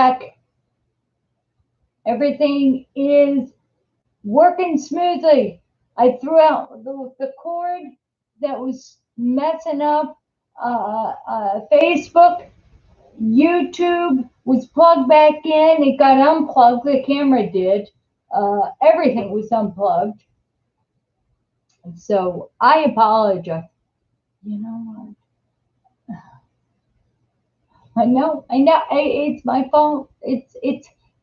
back. Everything is working smoothly. I threw out the cord that was messing up Facebook. YouTube was plugged back in. It got unplugged. The camera did. Everything was unplugged. So I apologize. You know what? I know, it's my fault.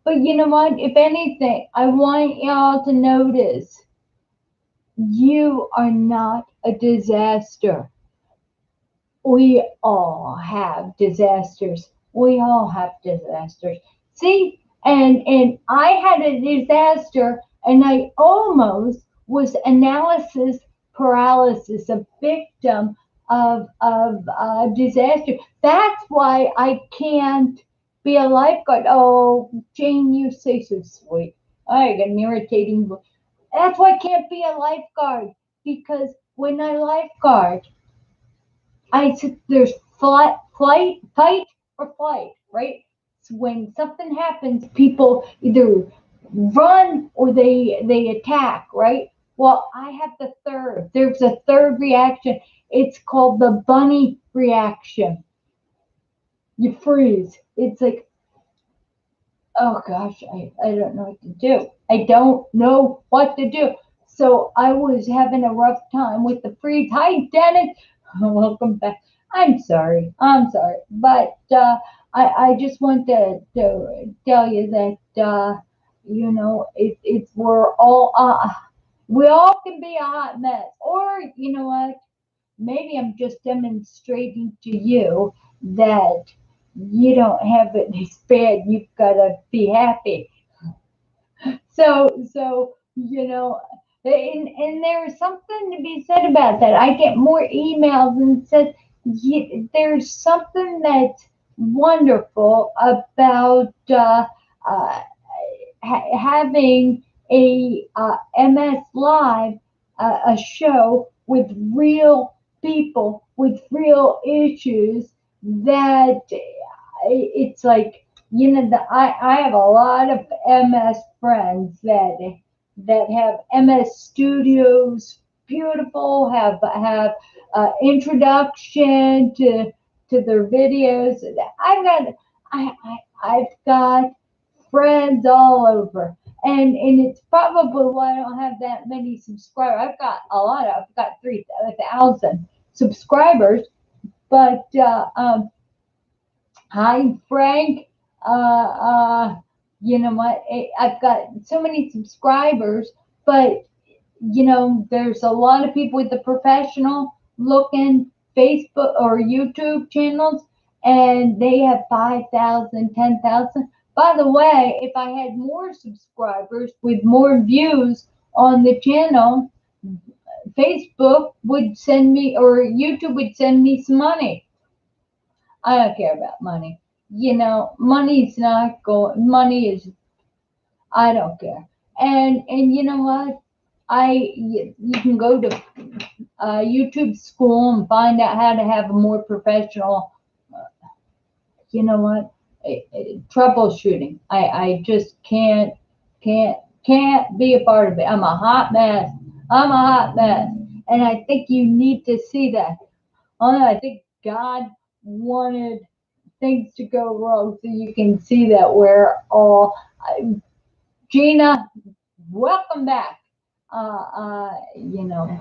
But you know what? If anything, I want y'all to notice you are not a disaster. We all have disasters. We all have disasters. See, and I had a disaster, and I almost was analysis paralysis, a victim of disaster. That's why I can't be a lifeguard. Oh, Jane, you say so sweet. I got an irritating voice. That's why I can't be a lifeguard, because when I lifeguard, I said there's fight or flight, right? So when something happens, people either run or they attack, right? Well, I have the third. There's a third reaction. It's called the bunny reaction. You freeze. It's like, oh gosh, I don't know what to do. I don't know what to do. So I was having a rough time with the freeze. Hi, Dennis. Welcome back. I'm sorry. I'm sorry. But I just want to tell you that, it's we all can be a hot mess. Or, you know what? Maybe I'm just demonstrating to you that you don't have it as bad. You've got to be happy. And there's something to be said about that. I get more emails and said there's something that's wonderful about having a MS Live, a show with real people with real issues that it's like, I have a lot of MS friends that have MS studios, beautiful, have introduction to their videos. I've got friends all over. And it's probably why I don't have that many subscribers. I've got 3,000 subscribers, but hi, Frank. You know what? I've got so many subscribers, but there's a lot of people with the professional looking Facebook or YouTube channels, and they have 5,000, 10,000. By the way, if I had more subscribers with more views on the channel, Facebook would send me, or YouTube would send me some money. I don't care about money. Money's not going. Money is. I don't care. And you know what? You can go to YouTube school and find out how to have a more professional. You know what? Troubleshooting. I just can't be a part of it. I'm a hot mess. And I think you need to see that. I think God wanted things to go wrong so you can see that we're all. Gina, welcome back.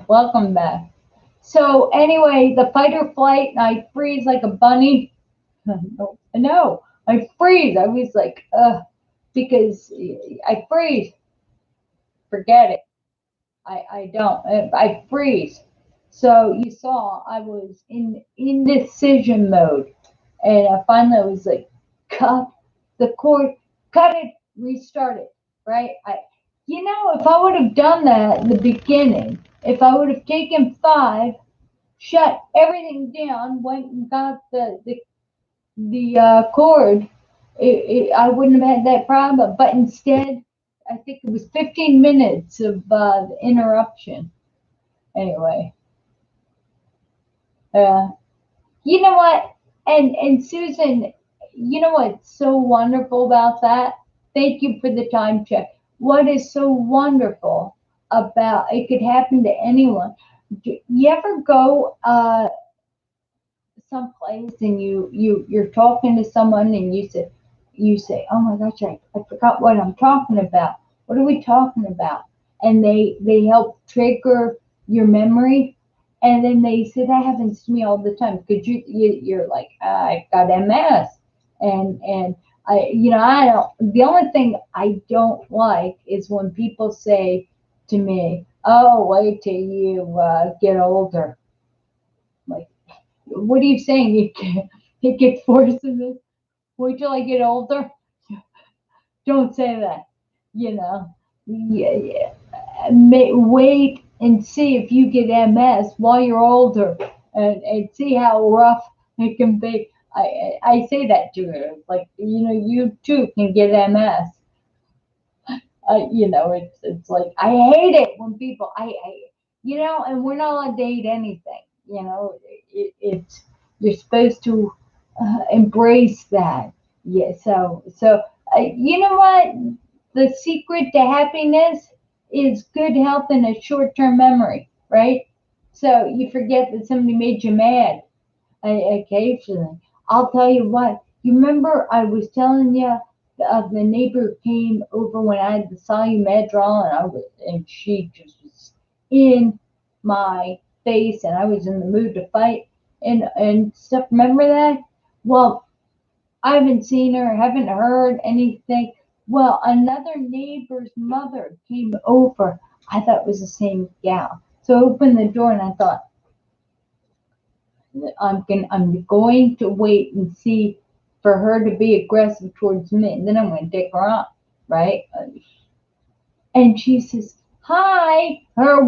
Welcome back. So anyway, the fight or flight, and I freeze like a bunny. No, I freeze. I was like, because I freeze. Forget it. I don't. I freeze. So you saw I was in indecision mode, and I finally was like, cut the cord, cut it, restart it. Right? If I would have done that in the beginning, if I would have taken 5, shut everything down, went and got the cord, I wouldn't have had that problem. But instead, I think it was 15 minutes of interruption. Anyway, you know what? And Susan, you know what's so wonderful about that? Thank you for the time check. What is so wonderful about it could happen to anyone. You ever go someplace and you're talking to someone and you say, oh my gosh, I forgot what I'm talking about. What are we talking about? And they help trigger your memory, and then they say that happens to me all the time because you're like, I got MS, and I don't. The only thing I don't like is when people say to me, oh, wait till you get older. Like, what are you saying? It gets worse than this. Wait till I get older. Don't say that. You know. Yeah, yeah. Wait and see if you get MS while you're older, and see how rough it can be. I say that to her, like, you too can get MS. It's like I hate it when people and we're not allowed to hate anything. It's you're supposed to embrace that. Yeah. So you know what? The secret to happiness is good health and a short-term memory, right? So you forget that somebody made you mad occasionally. I'll tell you what. You remember I was telling you the neighbor came over when I had the Medrol, and she just was in my face, and I was in the mood to fight and stuff. Remember that? Well, I haven't seen her, haven't heard anything. Well, another neighbor's mother came over. I thought it was the same gal. So I opened the door and I thought, I'm going to wait and see for her to be aggressive towards me, and then I'm going to take her on, right? And she says, "Hi, her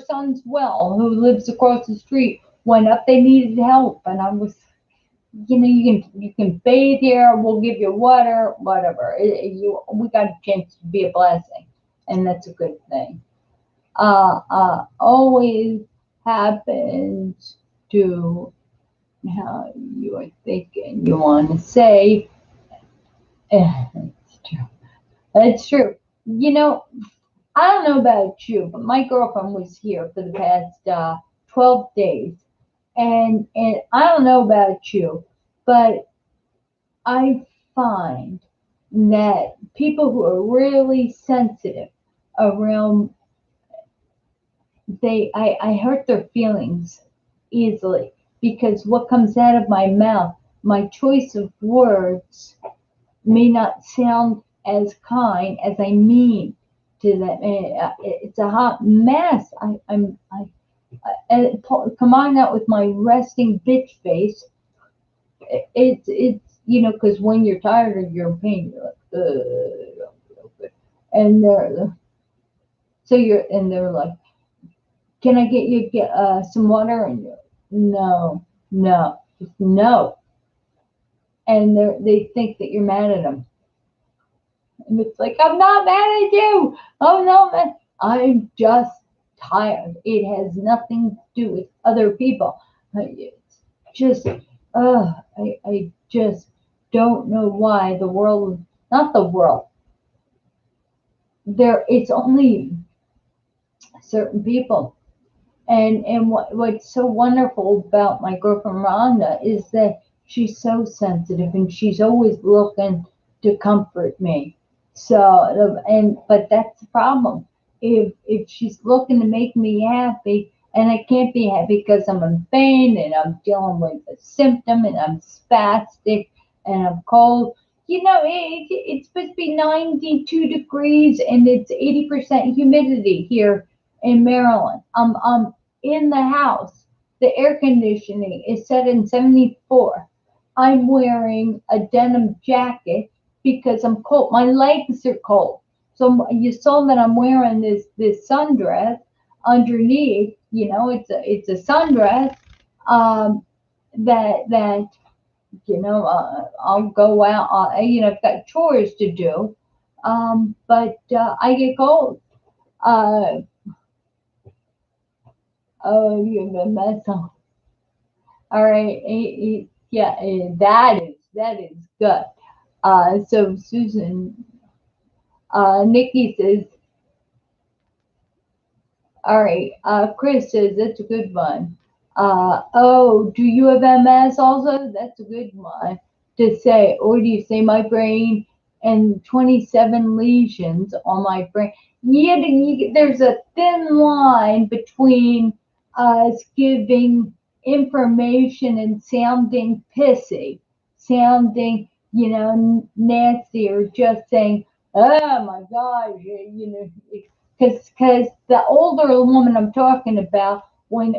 son's well, who lives across the street, went up. They needed help, and I was, you can bathe here. We'll give you water, whatever. We got a chance to be a blessing, and that's a good thing. Always happens to how you are thinking. You want to say, it's true. That's true. You know, I don't know about you, but my girlfriend was here for the past 12 days. And I don't know about you, but I find that people who are really sensitive around I hurt their feelings easily because what comes out of my mouth, my choice of words may not sound as kind as I mean to them. It's a hot mess. Come on out with my resting bitch face. It's because when you're tired or you're in pain, you're like, ugh, and they're like, can I get some water? And you're, no, no, just no. And they think that you're mad at them. And it's like, I'm not mad at you. I'm not mad. I'm just tired. It has nothing to do with other people. It's just, I just don't know why the world, not the world, it's only certain people. And what's so wonderful about my girlfriend Rhonda is that she's so sensitive and she's always looking to comfort me. But that's the problem. If she's looking to make me happy, and I can't be happy because I'm in pain and I'm dealing with a symptom and I'm spastic and I'm cold. It's supposed to be 92 degrees and it's 80% humidity here in Maryland. I'm in the house. The air conditioning is set in 74. I'm wearing a denim jacket because I'm cold. My legs are cold. So you saw that I'm wearing this sundress underneath. It's a sundress that I'll go out. I've got chores to do, but I get cold. Uh, oh, you mess up. All right. Yeah, that is good. So Susan, Nikki says, all right. Chris says that's a good one. Oh, do you have MS also? That's a good one to say. Or do you say my brain and 27 lesions on my brain? Yeah, there's a thin line between us giving information and sounding pissy, sounding, nasty, or just saying, oh my gosh, because the older woman I'm talking about, when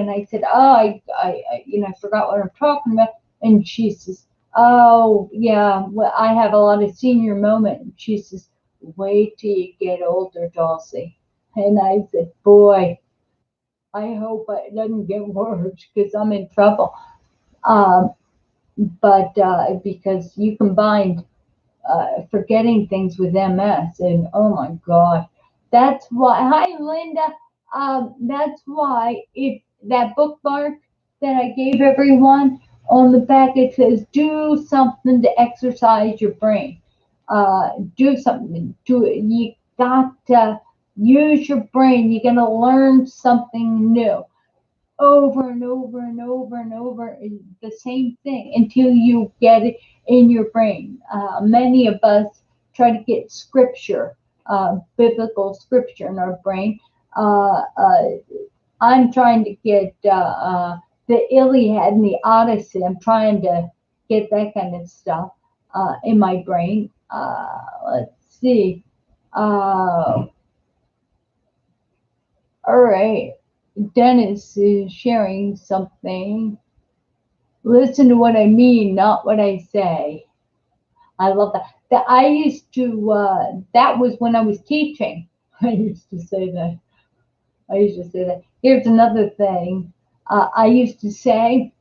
I said, oh, I forgot what I'm talking about, and she says, oh yeah, well, I have a lot of senior moment, and she says, wait till you get older, Dulcie. And I said, boy, I hope it doesn't get worse because I'm in trouble. Um, but because you combined forgetting things with MS. And oh my God, that's why. Hi, Linda. That's why if that bookmark that I gave everyone on the back, it says do something to exercise your brain. Do something. Do it. You got to use your brain. You're gonna learn something new over and over and over and over the same thing until you get it in your brain. Many of us try to get scripture, biblical scripture in our brain. Uh, uh, I'm trying to get the Iliad and the Odyssey. I'm trying to get that kind of stuff in my brain. Let's see. Uh, all right. Dennis is sharing something. Listen to what I mean, not what I say. I love that. That I used to. That was when I was teaching. I used to say that. I used to say that. Here's another thing. I used to say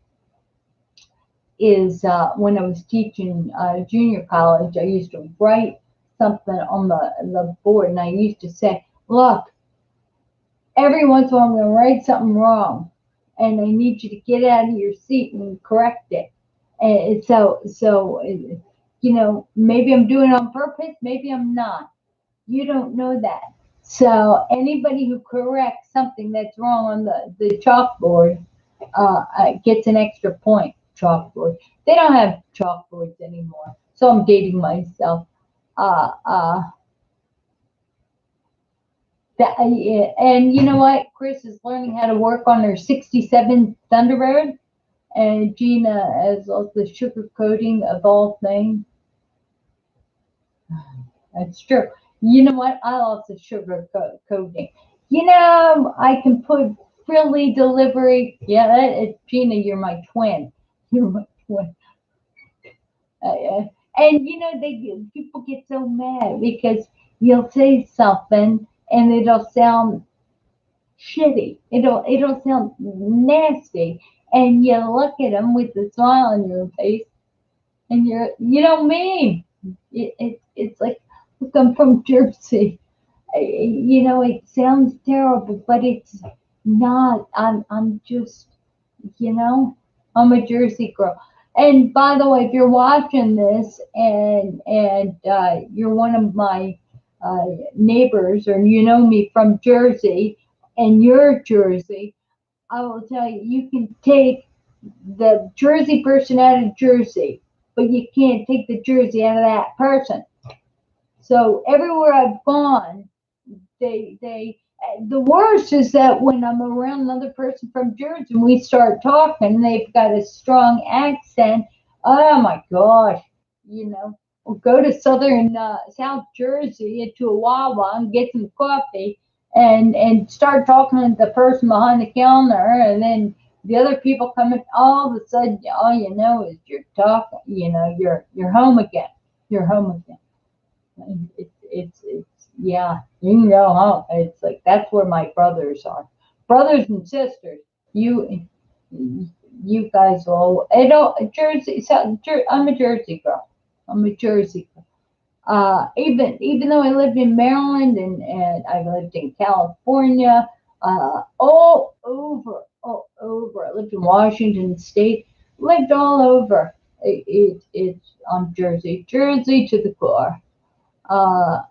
is when I was teaching junior college. I used to write something on the board, and I used to say, "Look, every once in a while I'm going to write something wrong, and I need you to get out of your seat and correct it." And maybe I'm doing it on purpose, maybe I'm not. You don't know that. So anybody who corrects something that's wrong on the chalkboard gets an extra point. Chalkboard. They don't have chalkboards anymore, so I'm dating myself. Uh, uh, and you know what? Chris is learning how to work on her 67 Thunderbird, and Gina has all the sugar coating of all things. That's true. You know what? I love the sugar coating. I can put Philly delivery. Yeah, Gina, you're my twin. You're my twin. And people get so mad because you'll say something and it'll sound shitty. It'll sound nasty, and you look at them with a smile on your face, and you don't mean it's like, look, I'm from Jersey. It sounds terrible, but it's not. I'm just, you know, I'm a Jersey girl. And by the way, if you're watching this and you're one of my neighbors, or you know me from Jersey, and you're Jersey, I will tell you, you can take the Jersey person out of Jersey, but you can't take the Jersey out of that person. So everywhere I've gone, they the worst is that when I'm around another person from Jersey and we start talking, they've got a strong accent. Oh my gosh, we'll go to southern South Jersey into a Wawa and get some coffee and start talking to the person behind the counter, and then the other people come in. All of a sudden, all you know is you're talking. You're home again. You're home again. It's yeah, you can go home. It's like that's where my brothers are, brothers and sisters. You you guys all. I don't Jersey. I'm a Jersey girl. I'm a Jersey girl. Even though I lived in Maryland and I lived in California, all over. I lived in Washington State. lived all over. It's Jersey to the core. Uh,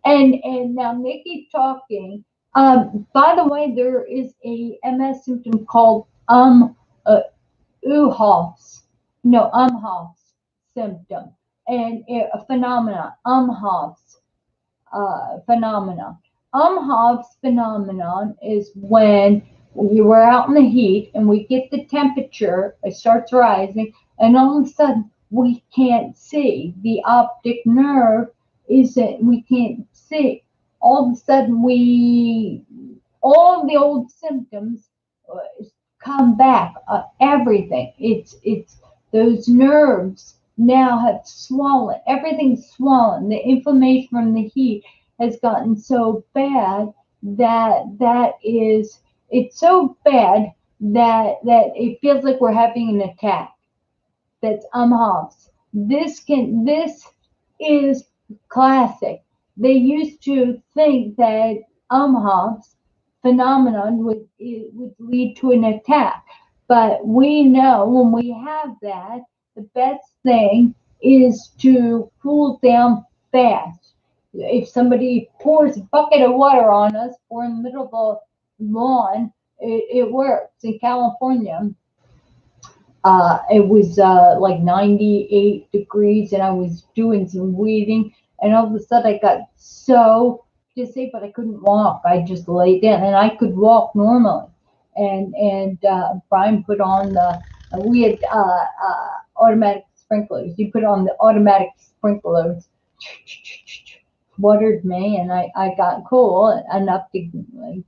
and now Nikki talking. By the way, there is a MS symptom called uh, UHOFS. No, UMHOFS symptom, and a phenomena, UMHOFS phenomenon. Umhov's phenomenon is when we're out in the heat and we get the temperature, it starts rising, and all of a sudden we can't see. The optic nerve isn't, we can't see. All of a sudden all the old symptoms come back. Everything. It's those nerves now have swollen. Everything's swollen. The inflammation from the heat has gotten so bad it's so bad that it feels like we're having an attack. That's Hobbs. This is classic. They used to think that Hobbs phenomenon would lead to an attack, but we know when we have that, the best thing is to cool down fast. If somebody pours a bucket of water on us, we're in the middle of the lawn, it works. In California, it was like 98 degrees, and I was doing some weeding, and all of a sudden I got so disabled I couldn't walk. I just laid down, and I could walk normally. And Brian put on we had automatic sprinklers. You put on the automatic sprinklers, watered me, and I got cool enough to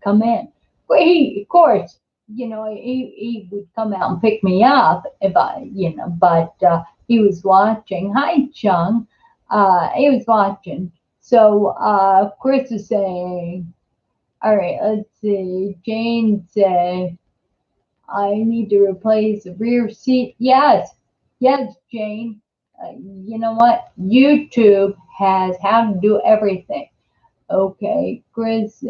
come in. But he, of course, he would come out and pick me up if but he was watching. Hi, Chung. He was watching. So, Chris is saying, all right, let's see. Jane said, I need to replace the rear seat. Yes, Jane. You know what? YouTube has how to do everything. Okay, Chris.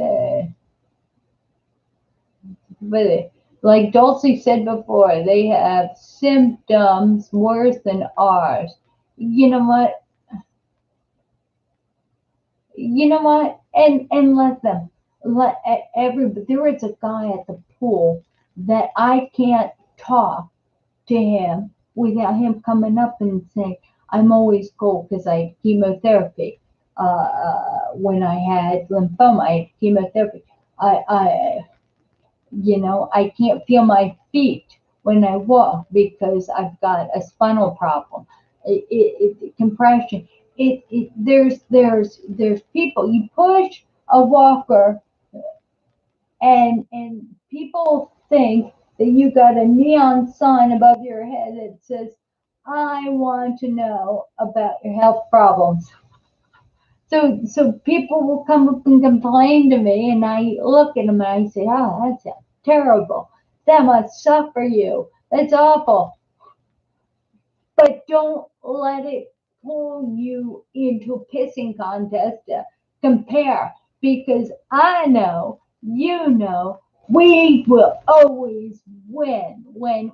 But like Dulci said before, they have symptoms worse than ours. You know what? And let them let every. There is a guy at the pool that I can't talk to him without him coming up and saying, "I'm always cold because I had chemotherapy. When I had lymphoma, I had chemotherapy. I I can't feel my feet when I walk because I've got a spinal problem. Compression. There's people. You push a walker, and people think that you got a neon sign above your head that says, "I want to know about your health problems." So people will come up and complain to me, and I look at them and I say, "Oh, that's terrible. That must suck for you. That's awful." But don't let it pull you into a pissing contest to compare, because I know, we will always win. We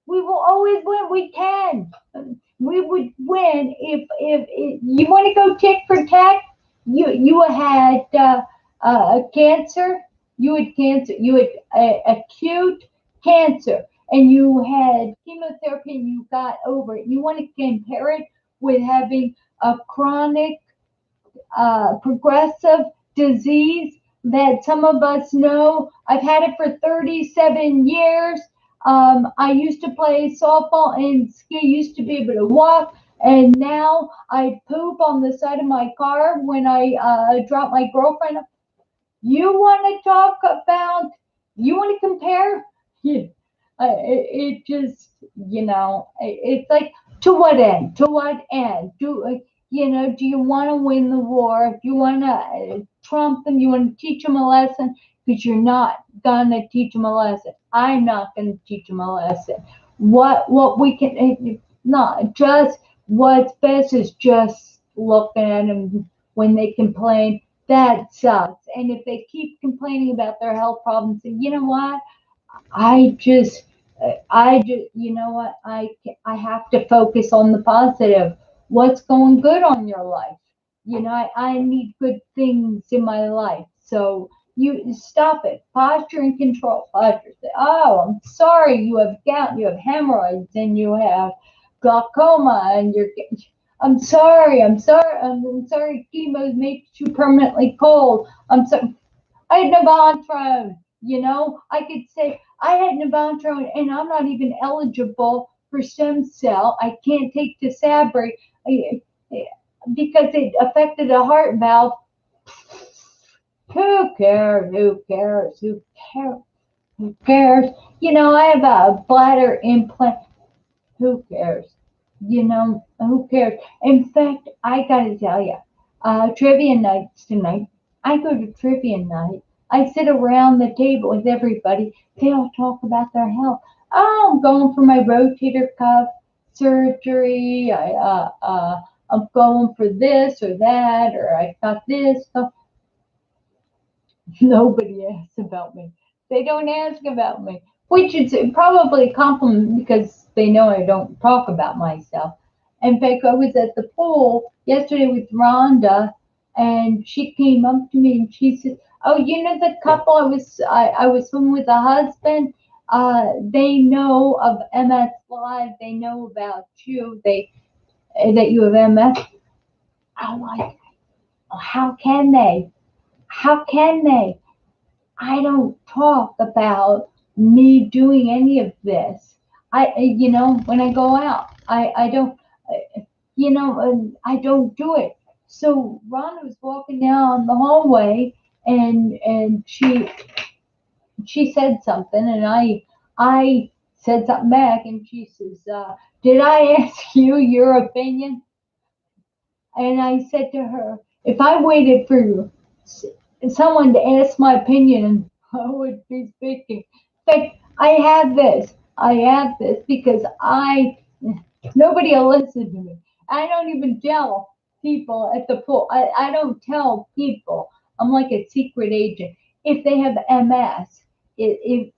will always win. We can. We would win if you want to go tick for tack. You had cancer. You had cancer. You had acute cancer, and you had chemotherapy, and you got over it. You want to compare it with having a chronic progressive disease that some of us know. I've had it for 37 years. I used to play softball and ski, used to be able to walk, and now I poop on the side of my car when I drop my girlfriend. You want to talk about, you want to compare? Yeah. It just, it's like, to what end? To what end? Do you want to win the war? Do you want to trump them? You want to teach them a lesson? Because you're not going to teach them a lesson. I'm not going to teach them a lesson. What we can, not just what's best is just looking at them when they complain. That sucks. And if they keep complaining about their health problems, you know what? I just I just, you know what? I have to focus on the positive. What's going good on your life? I need good things in my life. So you stop it. Posture and control. Posture. Say, oh, I'm sorry. You have gout. You have hemorrhoids, and you have glaucoma, and you're. I'm sorry. I'm sorry. I'm sorry. Chemo makes you permanently cold. I'm sorry. I had Navantrone. I could say I had Navantrone and I'm not even eligible for stem cell. I can't take the Sabri because it affected the heart valve. Who cares? Who cares? Who cares? Who cares? I have a bladder implant. Who cares? Who cares? In fact, I gotta tell you, trivia nights tonight. I go to trivia night. I sit around the table with everybody. They all talk about their health. Oh, I'm going for my rotator cuff surgery. I'm going for this or that, or I got this. So nobody asks about me. They don't ask about me, which is probably a compliment because they know I don't talk about myself. In fact, I was at the pool yesterday with Rhonda, and she came up to me and she said, "Oh, the couple I was swimming with the husband. They know of MS Live. They know about you. That you have MS." I'm like, how can they? How can they? I don't talk about me doing any of this. When I go out, I don't, I don't do it. So Rhonda was walking down the hallway, and she said something, and I said something back, and she says, "Did I ask you your opinion?" And I said to her, "If I waited for someone to ask my opinion, I would be speaking." In fact, I have this. I have this because nobody will listen to me. I don't even tell people at the pool. I don't tell people. I'm like a secret agent. If they have MS, if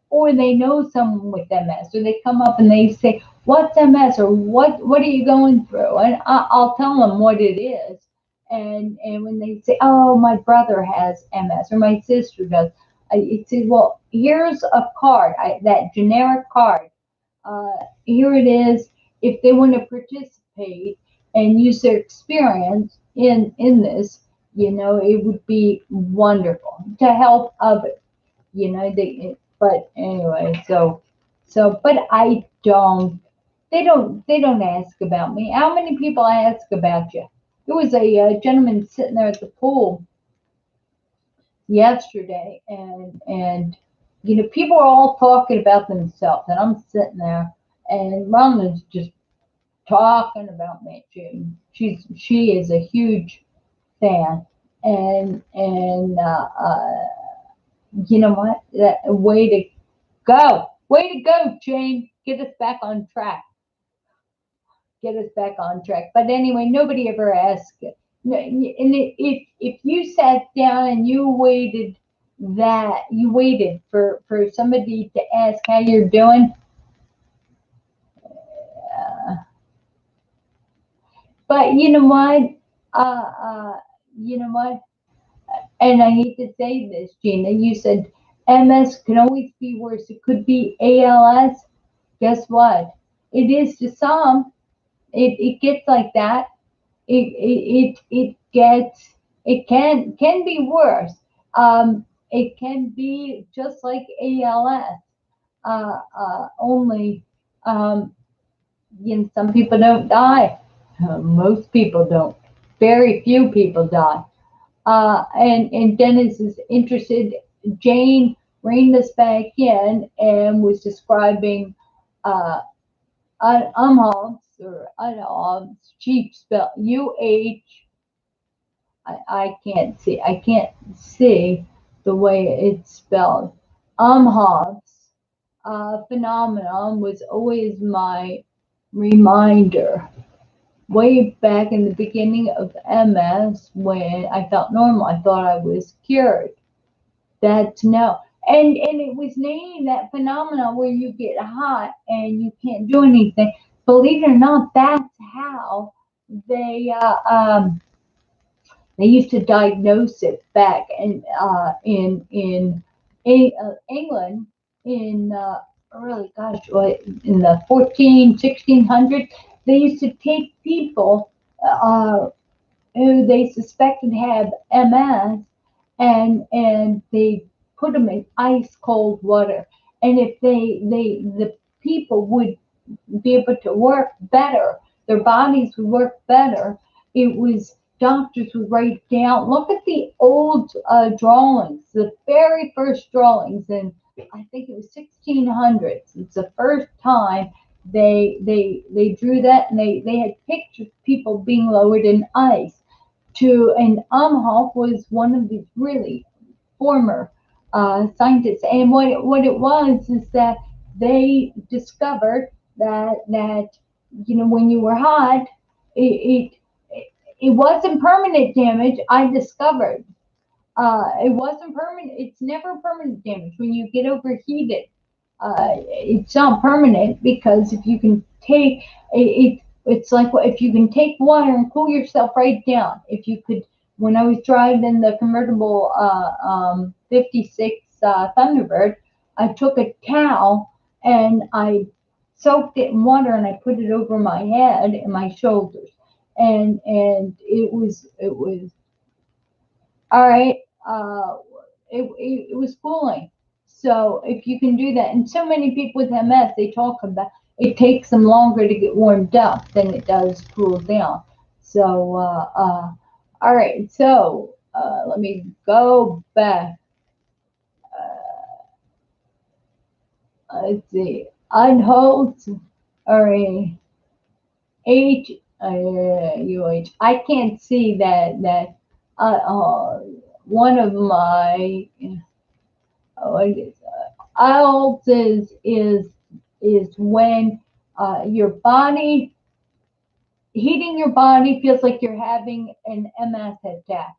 or they know someone with MS, or they come up and they say, "What's MS?" or "What are you going through?" and I'll tell them what it is. And when they say, "Oh, my brother has MS," or "My sister does," I say, "Well, here's a card, that generic card. Here it is. If they want to participate and use their experience in this, it would be wonderful to help others." But anyway, but I don't. They don't ask about me. How many people ask about you? There was a gentleman sitting there at the pool yesterday, and people are all talking about themselves, and I'm sitting there, and Mama's just talking about me. She is a huge fan, and you know what? That way to go, Jane. Get us back on track. Get us back on track. But anyway, nobody ever asked it. And if you sat down and you waited for somebody to ask how you're doing, but you know what? Uh, uh, you know what? And I hate to say this, Gina. You said MS can always be worse. It could be ALS. Guess what? It is to some. It gets like that. It can be worse. It can be just like ALS. Only some people don't die. Most people don't. Very few people die. And Dennis is interested. Jane reined us back in and was describing uh, Umholtz or Umholtz, cheap spell I can't see. I can't see the way it's spelled. Umholtz phenomenon was always my reminder. Way back in the beginning of MS, when I felt normal, I thought I was cured. That's no. And it was naming that phenomenon where you get hot and you can't do anything. Believe it or not, that's how they uh, um, they used to diagnose it back in England in really, gosh, what, in the 1600s. They used to take people uh, who they suspected had MS, and they put them in ice cold water. And if the people would be able to work better, their bodies would work better. It was doctors would write down. Look at the old drawings, the very first drawings, and I think it was 1600s. It's the first time they drew that, and they had pictures of people being lowered in ice to, and Amhoff was one of these really former scientists. And what it was is that they discovered that when you were hot, it it wasn't permanent damage. I discovered it wasn't permanent. It's never permanent damage. When you get overheated, it's not permanent, because if you can take it's like if you can take water and cool yourself right down. If you could, when I was driving the convertible 56 Thunderbird, I took a towel and I soaked it in water and I put it over my head and my shoulders, and it was all right. Uh, it was cooling. So if you can do that, and so many people with MS, they talk about it takes them longer to get warmed up than it does cool down. So, all right. So let me go back. Let's see. Unholds. All right. H. UH. I can't see that. Uh, uh, One of my what is IELTS is when your body heating your body feels like you're having an MS attack.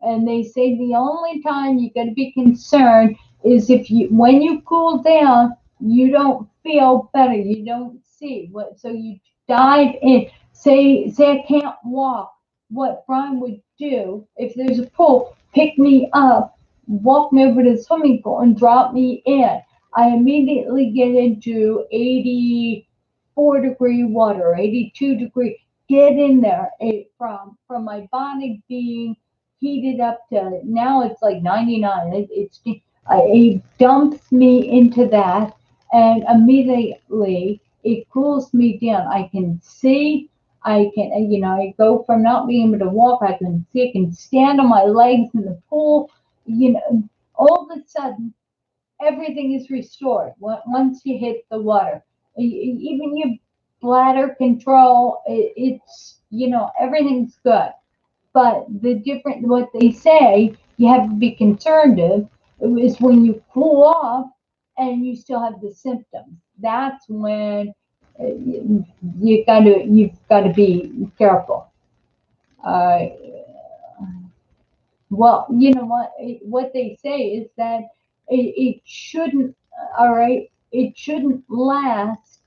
And they say the only time you got to be concerned is if you, when you cool down, you don't feel better, you don't see what, so you dive in. Say I can't walk. What Brian would do if there's a pool, pick me up, walk me over to the swimming pool, and drop me in. I immediately get into 84-degree water, 82-degree. Get in there, from my body being heated up to now it's like 99. It dumps me into that, and immediately it cools me down. I can see. I can, I go from not being able to walk. I can see. I can stand on my legs in the pool. All of a sudden, everything is restored once you hit the water. Even your bladder control, everything's good. But what they say you have to be concerned of is when you cool off and you still have the symptoms. That's when you've got to be careful. Uh, well, you know what they say is that it shouldn't. All right, it shouldn't last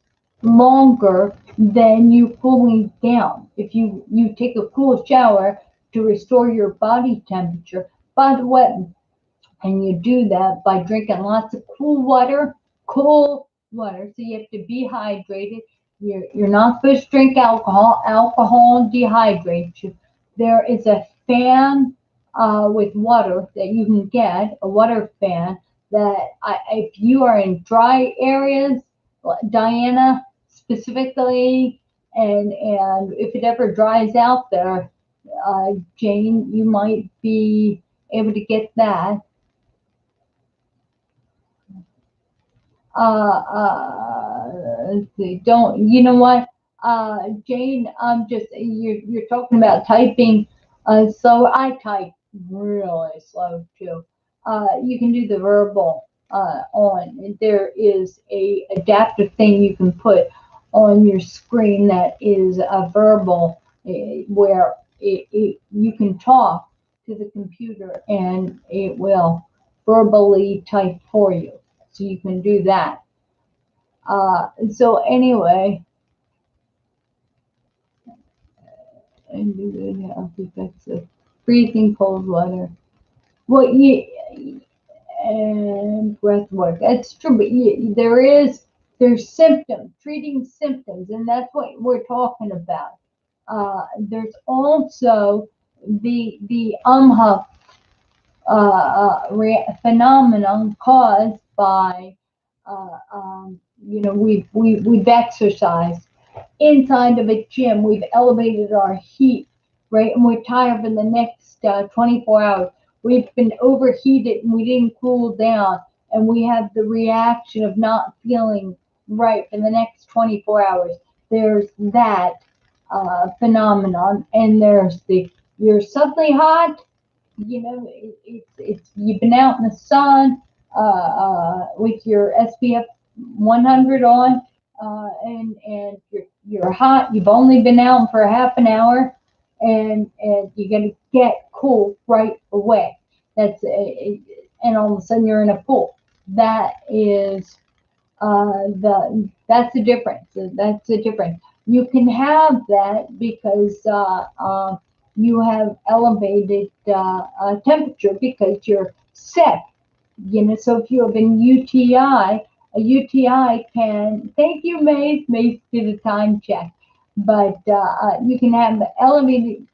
longer than you cooling down. If you take a cool shower to restore your body temperature, by the way, and you do that by drinking lots of cool water. So you have to be hydrated. You're not supposed to drink alcohol. Alcohol dehydrates you. There is a fan with water that you can get, a water fan that if you are in dry areas, Diana specifically, and if it ever dries out there, Jane, you might be able to get that. Let's see, don't, you know what, Jane, I'm just, you're talking about typing, so I type really slow too. You can do the verbal, on, there is a adaptive thing you can put on your screen that is a verbal, where you can talk to the computer and it will. verbally type for you. So you can do that. So anyway, and health effects of freezing cold weather. Well, and breath work. That's true, but there's symptoms, treating symptoms, and that's what we're talking about. There's also the phenomenon caused by we've exercised inside of a gym. We've elevated our heat, right? And we're tired for the next 24 hours. We've been overheated and we didn't cool down. And we have the reaction of not feeling right for the next 24 hours. There's that phenomenon. And there's you're suddenly hot. It's you've been out in the sun with your SPF 100 on, and you're hot. You've only been out for half an hour, and you're gonna get cold right away. And all of a sudden you're in a pool. That is that's the difference. That's the difference. You can have that because you have elevated temperature because you're sick. So if you have an UTI, a UTI can. Thank you, Mace. Mace did a time check, but you can have elevated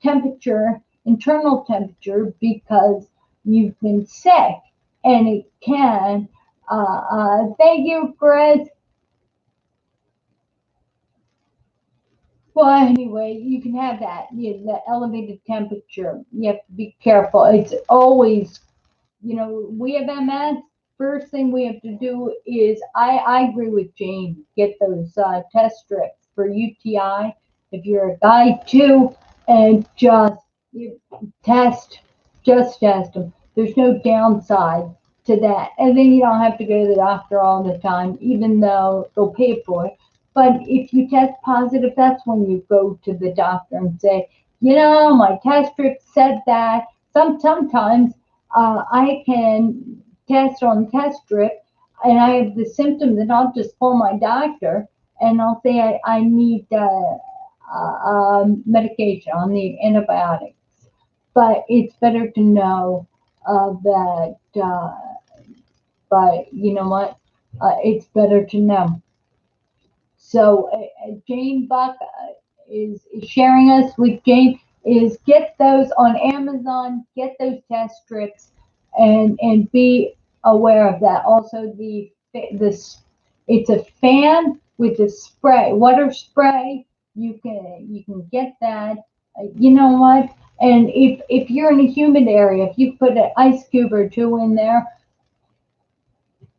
temperature, internal temperature, because you've been sick, and it can. Thank you, Fred. Well, anyway, you can have that. The elevated temperature. You have to be careful. It's always, we have MS. First thing we have to do is, I agree with Jane. Get those test strips for UTI. If you're a guy too, and you test, just test them. There's no downside to that. And then you don't have to go to the doctor all the time, even though they'll pay for it. But if you test positive, that's when you go to the doctor and say, my test strip said that. Sometimes I can test on test strip and I have the symptoms, and I'll just call my doctor and I'll say I need medication, I'll need antibiotics. But it's better to know that, but you know what? It's better to know. So Jane Buck is sharing us with Jane is get those on Amazon, get those test strips, and be aware of that. Also, this it's a fan with a spray, water spray. You can get that. You know what? And if you're in a humid area, if you put an ice cube or two in there,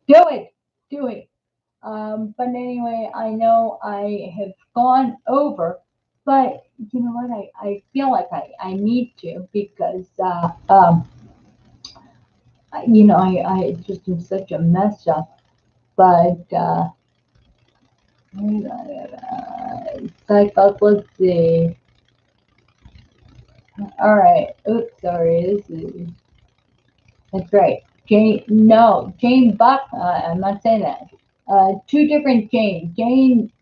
do it. But anyway, I know I have gone over, but you know what? I feel like I need to because, I just am such a mess up. But, let's see. All right. Oops, sorry. That's right. Jane Buck, I'm not saying that. Two different Janes. Jane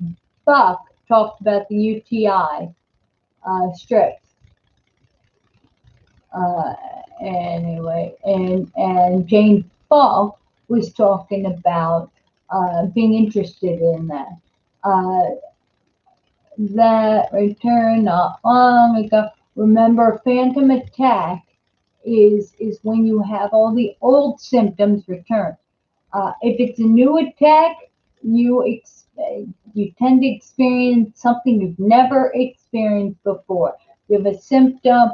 Buck talked about the UTI strips. Anyway, and Jane Buck was talking about being interested in that. That return not long ago. Remember, phantom attack is when you have all the old symptoms return. If it's a new attack, you tend to experience something you've never experienced before. You have a symptom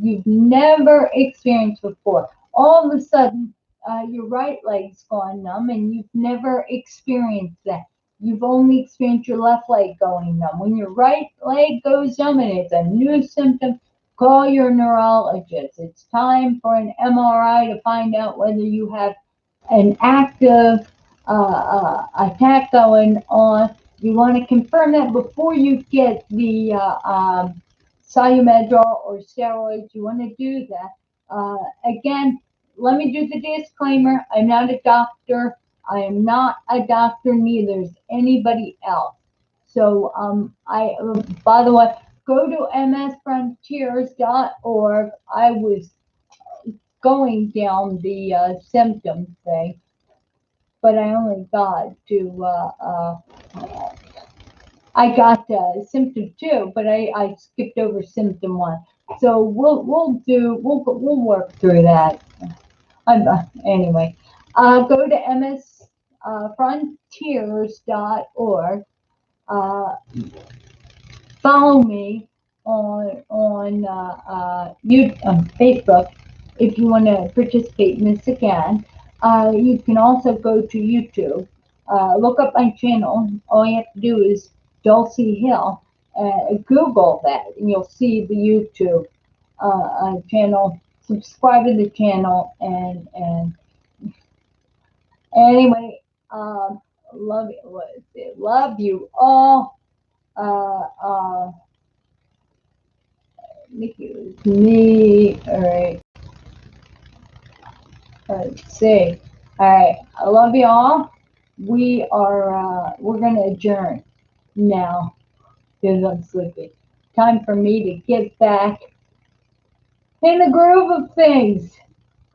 you've never experienced before. All of a sudden, your right leg's gone numb, and you've never experienced that. You've only experienced your left leg going numb. When your right leg goes numb and it's a new symptom, call your neurologist. It's time for an MRI to find out whether you have an active attack going on. You want to confirm that before you get the Solumedrol or steroids. You want to do that. Again, let me do the disclaimer. I'm not a doctor. I am not a doctor, neither is anybody else. So, by the way, go to msfrontiers.org. I was going down the symptom thing, but I only got to, I got symptom two, but I skipped over symptom one. So we'll work through that. Anyway, go to msfrontiers.org. Uh, Follow me on Facebook if you want to participate in this again. You can also go to YouTube. Look up my channel. All you have to do is Dulci Hill. Google that, and you'll see the YouTube channel. Subscribe to the channel, and anyway, love you. Love you all. Uh, uh, Nikki was me. All right. Let's see. All right. I love you all. We're gonna adjourn now because I'm sleepy. Time for me to get back in the groove of things.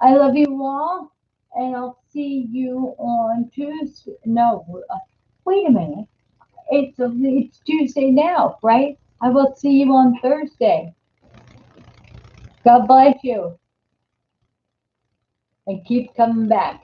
I love you all, and I'll see you on Tuesday. No, wait a minute. It's Tuesday now, right? I will see you on Thursday. God bless you, and keep coming back.